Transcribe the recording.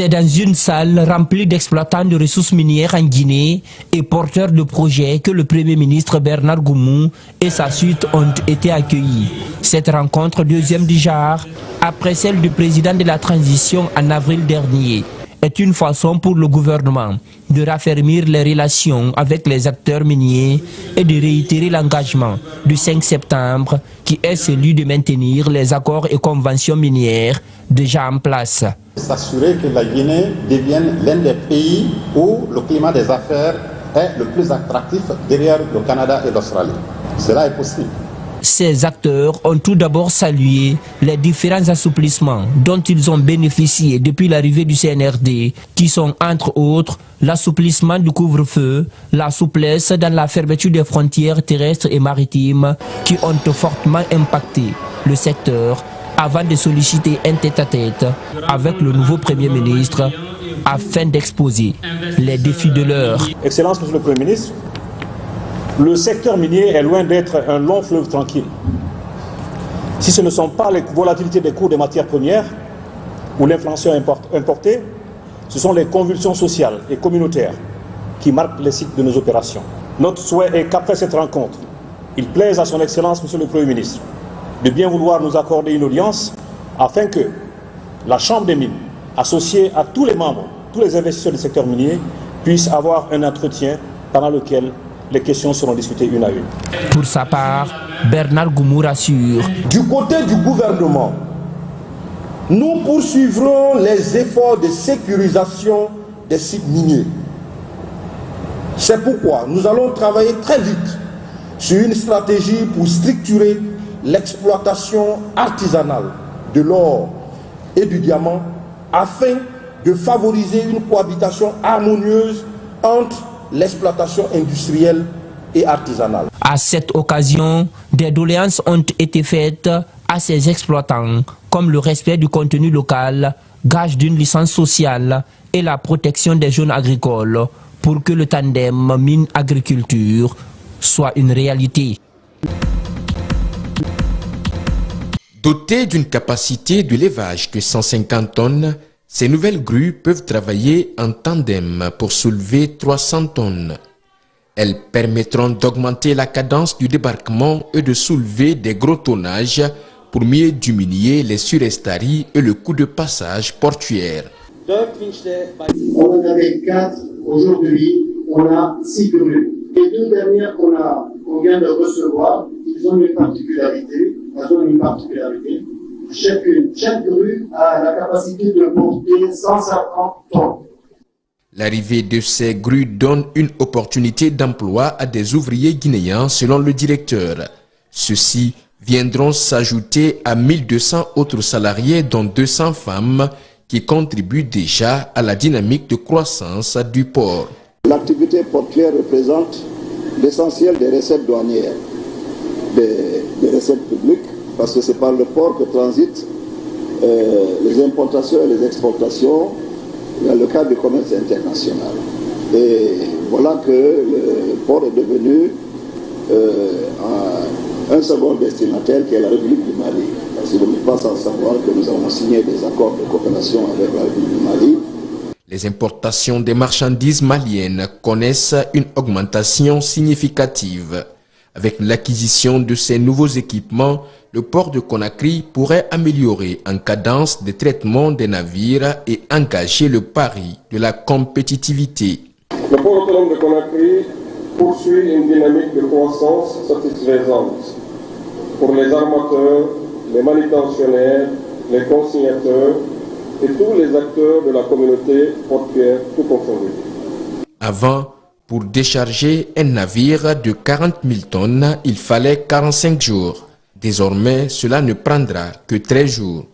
C'est dans une salle remplie d'exploitants de ressources minières en Guinée et porteurs de projets que le Premier ministre Bernard Goumou et sa suite ont été accueillis. Cette rencontre, deuxième du genre, après celle du président de la transition en avril dernier, est une façon pour le gouvernement de raffermir les relations avec les acteurs miniers et de réitérer l'engagement du 5 septembre qui est celui de maintenir les accords et conventions minières déjà en place. S'assurer que la Guinée devienne l'un des pays où le climat des affaires est le plus attractif derrière le Canada et l'Australie. Cela est possible. Ces acteurs ont tout d'abord salué les différents assouplissements dont ils ont bénéficié depuis l'arrivée du CNRD, qui sont entre autres l'assouplissement du couvre-feu, la souplesse dans la fermeture des frontières terrestres et maritimes qui ont fortement impacté le secteur avant de solliciter un tête-à-tête avec le nouveau Premier ministre afin d'exposer les défis de l'heure. Excellence, Monsieur le Premier ministre, le secteur minier est loin d'être un long fleuve tranquille. Si ce ne sont pas les volatilités des cours des matières premières ou l'inflation importée, ce sont les convulsions sociales et communautaires qui marquent les cycles de nos opérations. Notre souhait est qu'après cette rencontre, il plaise à son Excellence, Monsieur le Premier ministre, de bien vouloir nous accorder une audience afin que la Chambre des mines, associée à tous les membres, tous les investisseurs du secteur minier, puisse avoir un entretien pendant lequel les questions seront discutées une à une. Pour sa part, Bernard Goumou rassure. Du côté du gouvernement, nous poursuivrons les efforts de sécurisation des sites miniers. C'est pourquoi nous allons travailler très vite sur une stratégie pour structurer l'exploitation artisanale de l'or et du diamant afin de favoriser une cohabitation harmonieuse entre l'exploitation industrielle et artisanale. À cette occasion, des doléances ont été faites à ces exploitants, comme le respect du contenu local, gage d'une licence sociale et la protection des zones agricoles pour que le tandem mine-agriculture soit une réalité. Dotées d'une capacité de levage de 150 tonnes, ces nouvelles grues peuvent travailler en tandem pour soulever 300 tonnes. Elles permettront d'augmenter la cadence du débarquement et de soulever des gros tonnages pour mieux diminuer les surestaries et le coût de passage portuaire. On en avait 4, aujourd'hui on a 6 grues. Les 2 dernières qu'on vient de recevoir, ils ont une particularité. Chaque grue a la capacité de porter 150 tonnes. L'arrivée de ces grues donne une opportunité d'emploi à des ouvriers guinéens selon le directeur. Ceux-ci viendront s'ajouter à 1200 autres salariés dont 200 femmes qui contribuent déjà à la dynamique de croissance du port. L'activité portuaire représente l'essentiel des recettes douanières, des recettes publiques, parce que c'est par le port que transitent les importations et les exportations dans le cadre du commerce international. Et voilà que le port est devenu un second destinataire qui est la République du Mali. Parce qu'il ne n'est pas sans savoir que nous avons signé des accords de coopération avec la République du Mali. Les importations des marchandises maliennes connaissent une augmentation significative. Avec l'acquisition de ces nouveaux équipements, le port de Conakry pourrait améliorer en cadence de traitement des navires et engager le pari de la compétitivité. Le port autonome de Conakry poursuit une dynamique de croissance satisfaisante pour les armateurs, les manutentionnaires, les consignateurs et tous les acteurs de la communauté portuaire tout confondus. Avant, pour décharger un navire de 40 000 tonnes, il fallait 45 jours. Désormais, cela ne prendra que 13 jours.